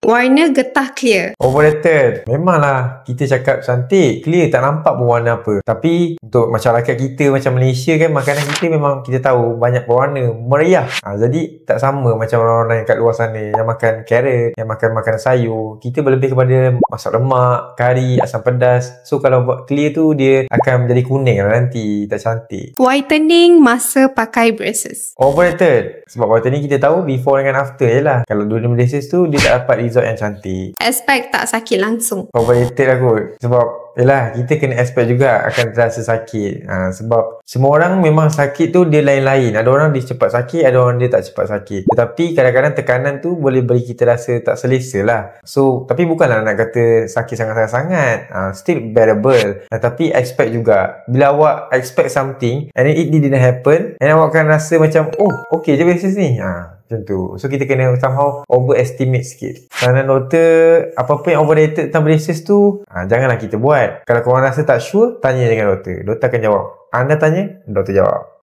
Warna getah clear. Overrated. Memanglah kita cakap cantik, clear, tak nampak pun warna apa. Tapi untuk masyarakat kita macam Malaysia kan, makanan kita memang kita tahu banyak berwarna, meriah. Jadi tak sama macam orang-orang kat luar sana yang makan carrot, yang makan makanan sayur. Kita lebih kepada masak lemak, kari, asam pedas. So kalau buat clear tu dia akan menjadi kuning lah nanti, tak cantik. Whitening masa pakai braces. Overrated. Sebab whitening kita tahu before dengan after je lah. Kalau dua braces tu dia tak dapat result yang cantik. Expect tak sakit langsung. Overrated lah kot. Sebab yelah, kita kena expect juga akan terasa sakit. Sebab semua orang memang sakit tu dia lain-lain. Ada orang dia cepat sakit, ada orang dia tak cepat sakit. Tetapi kadang-kadang tekanan tu boleh beri kita rasa tak selesa lah. So, tapi bukanlah nak kata sakit sangat-sangat. Still bearable. Tapi expect juga. Bila awak expect something and then it didn't happen, and awak akan rasa macam, oh, okay je basis ni. Macam tu. So kita kena somehow overestimate sikit. Saran doktor, apa-apa yang overrated tentang braces tu, janganlah kita buat. Kalau korang rasa tak sure, tanya dengan doktor. Doktor akan jawab. Anda tanya, doktor jawab.